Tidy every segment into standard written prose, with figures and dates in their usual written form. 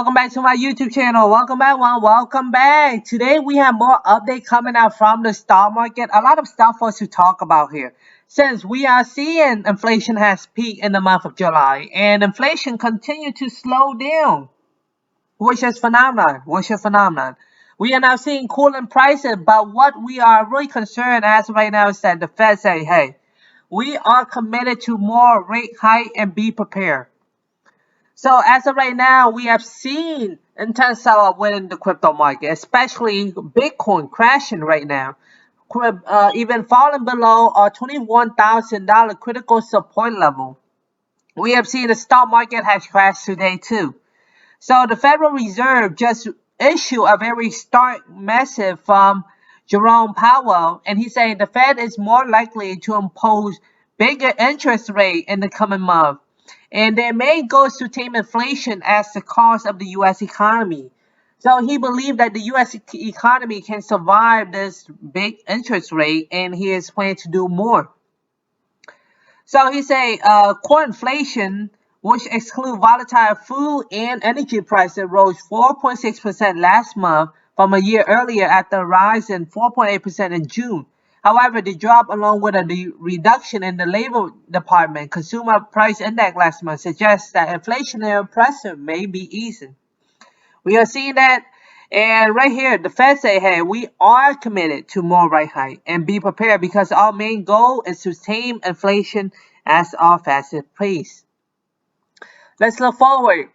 welcome back to my YouTube channel. Welcome back, one. Welcome back. Today we have more update coming out from the stock market. A lot of stuff for us to talk about here. Since we are seeing inflation has peaked in the month of July and inflation continue to slow down, which is phenomenon. We are now seeing cooling prices, but what we are really concerned as of right now is that the Fed say, hey, we are committed to more rate hike and be prepared. So as of right now, we have seen intense sell-off within the crypto market, especially Bitcoin crashing right now, even falling below our $21,000 critical support level. We have seen the stock market has crashed today too. So the Federal Reserve just issued a very stark message from Jerome Powell, and he's saying the Fed is more likely to impose bigger interest rate in the coming month. And their main goal is to tame inflation as the cause of the U.S. economy. So he believed that the U.S. economy can survive this big interest rate, and he is planning to do more. So he said core inflation, which exclude volatile food and energy prices, rose 4.6% last month from a year earlier after a rise in 4.8% in June. However, the drop, along with a reduction in the labor department consumer price index last month, suggests that inflationary pressure may be easing. We are seeing that, and right here, the Fed say, hey, we are committed to more rate hike and be prepared because our main goal is to tame inflation at our fastest pace. Let's look forward.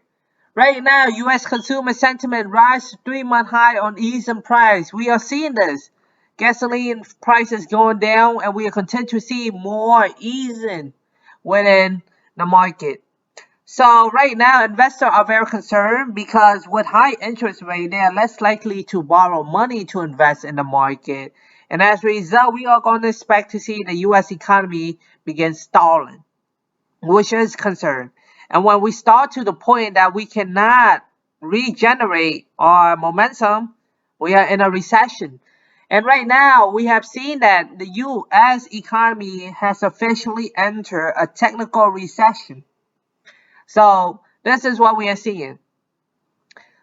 Right now, U.S. consumer sentiment rise to 3-month high on easing price. We are seeing this. Gasoline prices going down, and we will continue to see more easing within the market. So right now, investors are very concerned because with high interest rate, they are less likely to borrow money to invest in the market. And as a result, we are going to expect to see the U.S. economy begin stalling, which is concern. And when we start to the point that we cannot regenerate our momentum, we are in a recession. And right now, we have seen that the U.S. economy has officially entered a technical recession. So this is what we are seeing.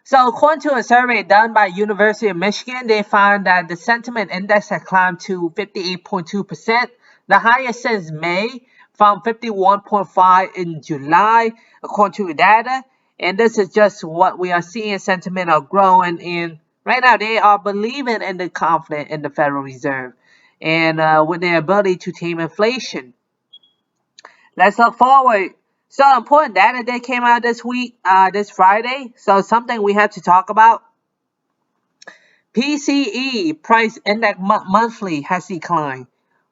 So according to a survey done by University of Michigan, they found that the sentiment index had climbed to 58.2%, the highest since May, from 51.5 in July, according to the data. And this is just what we are seeing. Sentiment are growing in. Right now, they are believing in the confidence in the Federal Reserve and with their ability to tame inflation. Let's look forward. So important data that came out this week, this Friday. So something we have to talk about. PCE price index monthly has declined.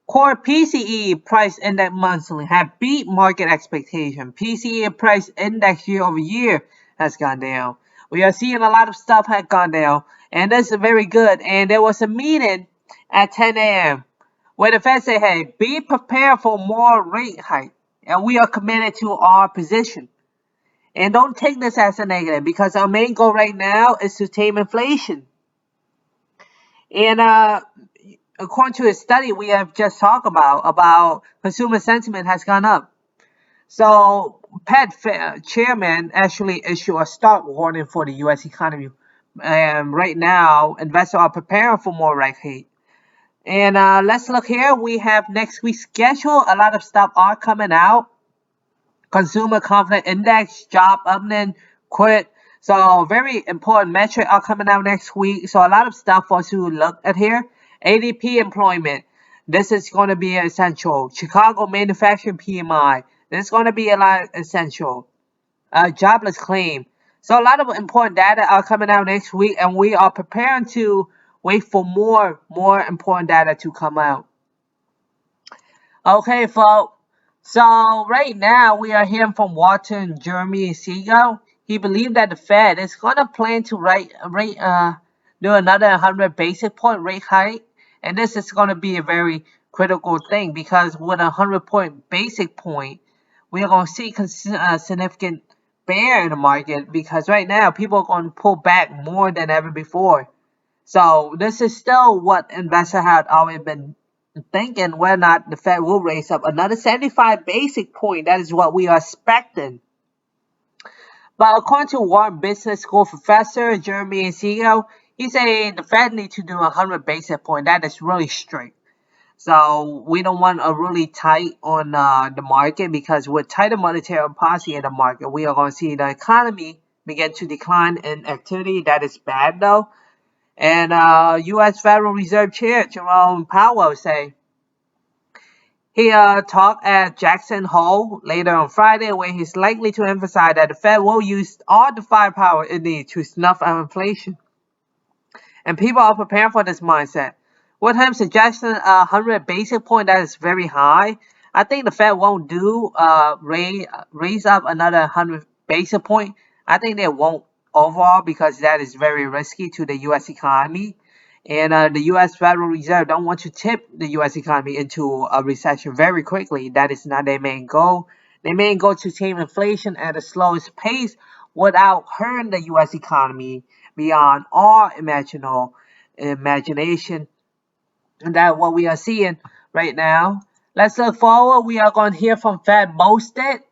Core PCE price index monthly have beat market expectation. PCE price index year over year has gone down. We are seeing a lot of stuff has gone down, and this is very good. And there was a meeting at 10 a.m. where the Fed said, hey, be prepared for more rate hike. And we are committed to our position. And don't take this as a negative because our main goal right now is to tame inflation. And according to a study we have just talked about consumer sentiment has gone up. So Fed chairman actually issued a stock warning for the U.S. economy. And right now, investors are preparing for more rate hike. And let's look here. We have next week's schedule. A lot of stuff are coming out. Consumer confidence index, job opening, quit. So very important metrics are coming out next week. So a lot of stuff for us to look at here. ADP employment. This is going to be essential. Chicago manufacturing PMI. This is going to be a lot essential. Jobless claim. So a lot of important data are coming out next week, and we are preparing to wait for more important data to come out. Okay, folks. So right now we are hearing from Walter Jeremy Siegel. He believed that the Fed is going to plan to do another 100 basis point rate hike, and this is going to be a very critical thing because with a 100 basis point, we are going to see significant bear in the market because right now people are going to pull back more than ever before. So this is still what investors have always been thinking, whether or not the Fed will raise up another 75 basis point. That is what we are expecting. But according to Wharton Business School professor Jeremy Siegel, he said the Fed needs to do 100 basis point. That is really strict. So we don't want a really tight on the market, because with tighter monetary policy in the market, we are going to see the economy begin to decline in activity. That is bad though. And U.S. Federal Reserve Chair Jerome Powell say he talked at Jackson Hole later on Friday, where he's likely to emphasize that the Fed will use all the firepower it needs to snuff out inflation. And people are preparing for this mindset. With him suggesting 100 basis point, that is very high. I think the Fed won't do raise up another 100 basis point. I think they won't overall, because that is very risky to the U.S. economy. And the U.S. Federal Reserve don't want to tip the U.S. economy into a recession very quickly. That is not their main goal. Their main goal to tame inflation at the slowest pace without hurting the U.S. economy beyond all imagination. And that's what we are seeing right now. Let's look forward. We are going to hear from Fed Mostert.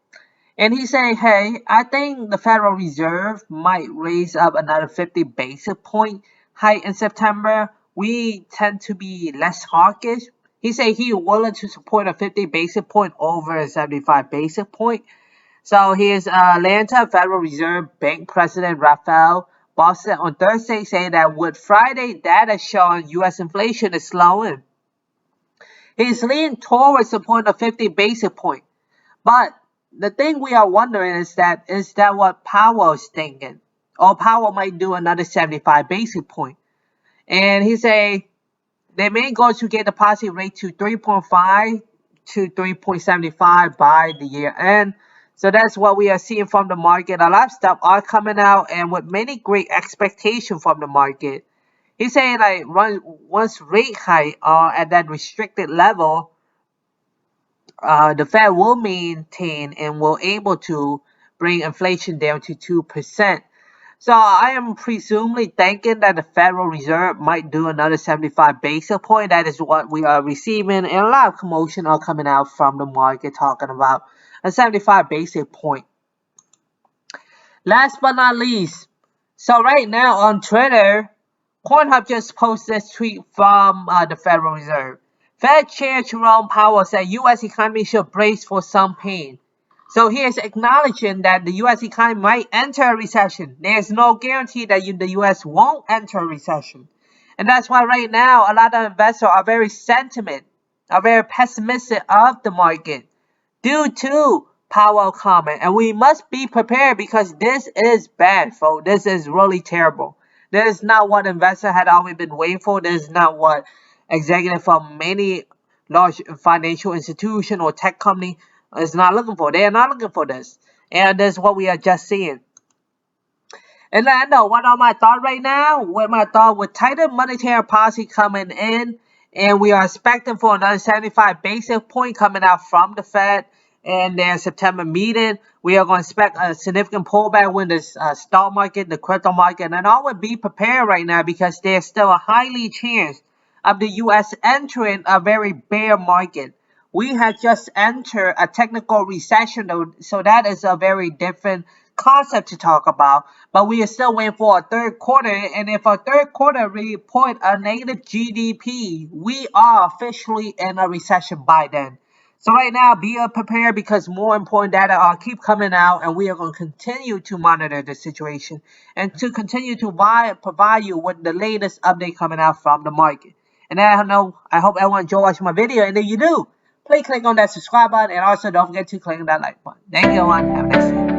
And he's saying, hey, I think the Federal Reserve might raise up another 50 basis point hike in September. We tend to be less hawkish. He said he is willing to support a 50 basis point over a 75 basis point. So here's Atlanta Federal Reserve Bank President Raphael Boston on Thursday saying that with Friday data showing U.S. inflation is slowing, he's leaning towards supporting a 50 basis point. But the thing we are wondering is that what Powell is thinking? Or Powell might do another 75 basis point. And he say they may go to get the policy rate to 3.5 to 3.75 by the year end. So that's what we are seeing from the market. A lot of stuff are coming out, and with many great expectations from the market. He's saying like once rate hike are at that restricted level, the Fed will maintain and will able to bring inflation down to 2%. So I am presumably thinking that the Federal Reserve might do another 75 basis point. That is what we are receiving, and a lot of commotion are coming out from the market talking about a 75 basis point. Last but not least, so right now on Twitter, Pornhub just posted this tweet from the Federal Reserve. Fed Chair Jerome Powell said U.S. economy should brace for some pain. So he is acknowledging that the U.S. economy might enter a recession. There is no guarantee that the U.S. won't enter a recession. And that's why right now a lot of investors are very pessimistic of the market due to Powell comment. And we must be prepared, because this is bad, folks. This is really terrible. This is not what investors had always been waiting for. This is not what executives from many large financial institution or tech company is not looking for. They are not looking for this. And this is what we are just seeing. And I know what are my thoughts right now? With tighter monetary policy coming in, and we are expecting for another 75 basis point coming out from the Fed in their September meeting. We are going to expect a significant pullback when the stock market, the crypto market, and I would be prepared right now, because there's still a highly chance of the U.S. entering a very bear market. We have just entered a technical recession, though, so that is a very different concept to talk about. But we are still waiting for a third quarter, and if a third quarter report a negative GDP, we are officially in a recession by then. So right now, be prepared, because more important data keep coming out, and we are going to continue to monitor the situation and to continue to provide you with the latest update coming out from the market. And I hope everyone enjoyed watching my video, and if you do, please click on that subscribe button, and also don't forget to click on that like button. Thank you, everyone. Have a nice day.